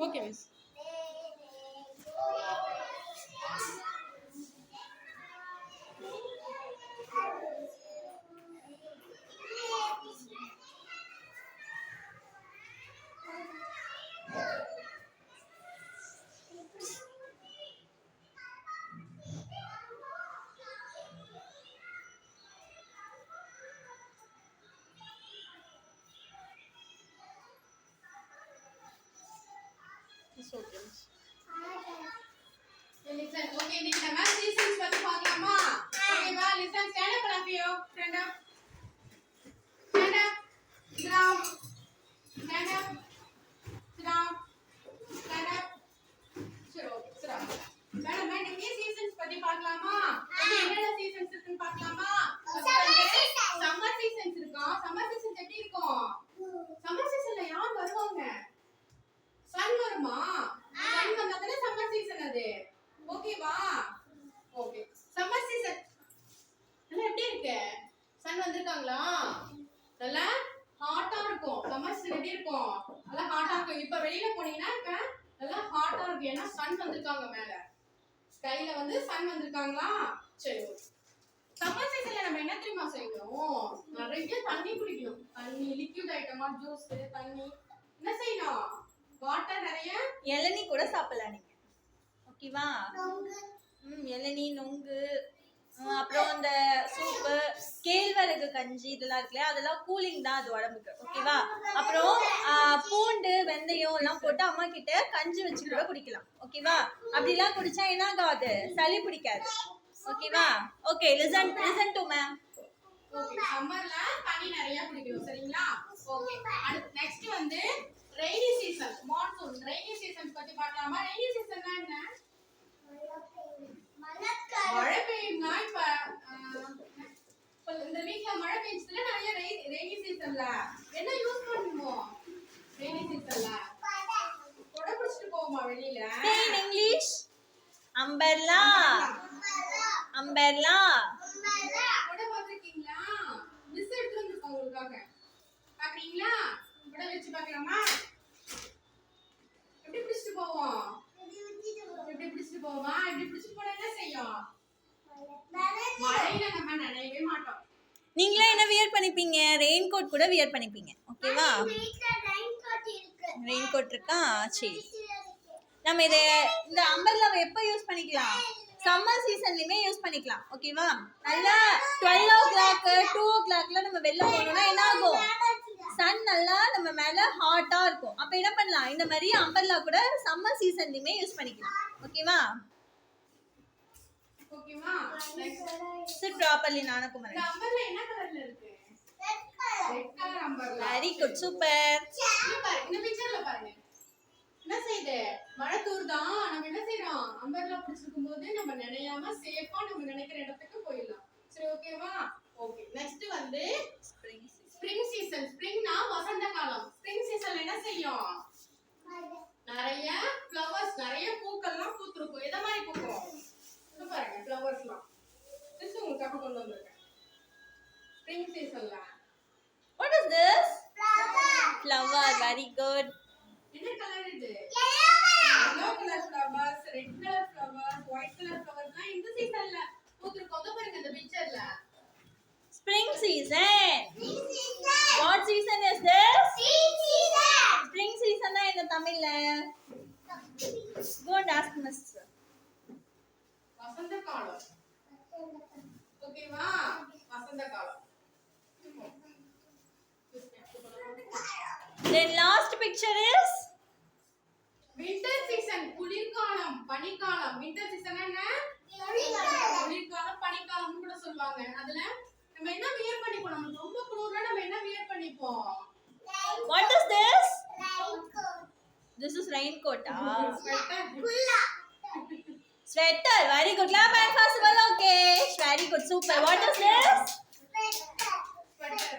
Okay miss. It's okay miss. Listen, okay, இன்னைக்கு நம்ம seasons பத்தி பார்க்கலாமா? ஓகேவா? Listen, stand up பண்ணாபியோ. Stand up. Stand up. Sit down. Stand up. Sit down. Stand up. சரி, okay, sit down. Madam, இன்னைக்கு seasons பத்தி பார்க்கலாமா? Okay, என்னென்ன seasons இருக்குன்னு பார்க்கலாமா? Summer seasons இருக்கும். Summer seasons எப்படி இருக்கும்? Summer seasonல யார் வருவாங்க? சன் வருமா? சன் வந்தா தானே சம்மர் சீசன் அது. ஓகேவா? ஓகே. சம்மர் சீசன் நல்லா எப்படி இருக்கு? சன் வந்திருக்காங்களா? நல்லா ஹாட்டா இருக்கும். சம்மர் சீசன் எப்படி இருக்கும்? நல்லா ஹாட்டா இருக்கும். இப்ப வெளியில போனீங்கன்னா இப்ப நல்லா ஹாட்டா இருக்கு. ஏன்னா சன் வந்திருக்காங்க மேல. ஸ்கைல வந்து சன் வந்திருக்காங்களா? சரி ஓகே. சம்மர் சீசன்ல நம்ம என்ன தெரியுமா செய்யணும்? நிறைய தண்ணி குடிக்கணும். தண்ணி, லிக்விட் ஐட்டமா, ஜூஸ், தண்ணி என்ன செய்யணும்? வாட்டர் நிறைய. இளநீ கூட சாப்பிடலாம் நீங்க. ஓகேவா? இளநீ, நொங்கு, அப்புறம் இந்த சூப்பு, கேழ்வரகு கஞ்சி இதெல்லாம் இருக்குல்ல, அதெல்லாம் கூலிங் தான் அது உடம்புக்கு. ஓகேவா? அப்புறம் பூண்டு, வெந்தயம் எல்லாம் போட்டு அம்மா கிட்ட கஞ்சி வச்சு கூட குடிக்கலாம். ஓகேவா? அப்படிலாம் குடிச்சா என்ன ஆகாது? சளி பிடிக்காது. ஓகேவா? Okay, listen to ma'am. Okay, சம்மர்ல தண்ணி நிறைய குடிக்கணும். சரிங்களா? ஓகே. அடுத்து நெக்ஸ்ட் வந்து rainy season, monsoon. Rainy season பத்தி பார்க்கலாமா? ரெய்னி சீசன்னா என்ன? மழை பெய்யும்னா இப்ப இந்த வீக்ல மழை பெய்ஞ்சதுல நிறைய ரெய்னி சீசன்ல என்ன யூஸ் பண்ணுவோம்? ரெய்னி சீசன்ல கொடை பிடிச்சிட்டு போவோமா வெளியில? In English umbrella. அம்பர்லா. கொடை பாத்துக்கீங்களா? மிஸ் எடுத்து வந்திருக்கோம் உங்களுக்காக. பாக்குறீங்களா? கொடை வச்சு பாக்கலாமா? எப்படி பிடிச்சிட்டு போவோம்? எப்படி பிடிச்சிட்டு போவோமா? எப்படி பிடிச்சிட்டு போனா என்ன செய்யும்? மழையில நம்ம நனையவே மாட்டோம். நீங்களே என்ன வியர் பண்ணிப்பீங்க? ரெயின் கோட் கூட வியர் பண்ணிப்பீங்க. ஓகேவா? ரெயின் கோட் இருக்கா? சரி. நம்ம இந்த அம்பர்லாவை எப்போ யூஸ் பண்ணிக்கலாம்? சம்மர் சீசன்லயுமே யூஸ் பண்ணிக்கலாம். ஓகேவா? நல்லா 12 o'clock 2 o'clockல நம்ம வெளில போனோம்னா என்ன ஆகும்? சன் நல்லா நம்ம மேல ஹாட்டா இருக்கும். அப்ப என்ன பண்ணலாம்? இந்த மாதிரி அம்பர்லா கூட சம்மர் சீசன்லயுமே யூஸ் பண்ணிக்கலாம். ஓகேவா? ஓகேவா? சிட் ப்ராப்பர்லி நானகுமாரன். இந்த அம்பர்லா என்ன கலர்ல இருக்கு? Red colour umbrella. Very good, super. இந்த பிக்சர்ல பாருங்க. என்ன செய்யுது? மழை தூர்தான். நம்ம என்ன செய்றோம்? அம்பர்லா பிடிச்சிருக்கும் போது நம்ம நினையாம சேஃபா நம்ம நினைக்கிற இடத்துக்கு போயிடலாம். சரி ஓகேவா? ஓகே. நெக்ஸ்ட் வந்து ஸ்ப்ரிங் சீசன். ஸ்ப்ரிங்னா வசந்த காலம். ஸ்ப்ரிங் சீசன்ல என்ன செய்யும்? நிறைய ஃப்ளவர்ஸ், நிறைய பூக்கள்லாம் பூத்திருக்கும். எத மாதிரி பூக்கும்? இது பாருங்க, ஃப்ளவர்ஸ்லாம். இது உங்களுக்கு கொண்டு வந்திருக்கேன். ஸ்ப்ரிங் சீசன்ல. What is this? Flower. Very good. என்ன கலர் இது? yellow color flowers, red color flowers, white color flowers தான் இந்த சீசன்ல பூத்திருக்கும். அத பாருங்க இந்த பிக்சர்ல. Spring season. What season is this? Spring season na in Tamil. Go and ask Miss. வசந்த காலம். ஓகேவா? வசந்த காலம். Then last picture is winter season. குளிர்காலம், பனிக்காலம். winter season என்ன? குளிர்காலம், பனிக்காலம் கூட சொல்வாங்க. அதுல நம்ம என்ன வியர் பண்ணிப்போம்? நமக்கு ரொம்ப குளிர்னா நம்ம என்ன வியர் பண்ணிப்போம்? What is this? This is raincoat. Sweater. Very good. Clap and first of all, okay. Very good. Super. What is this? Sweater.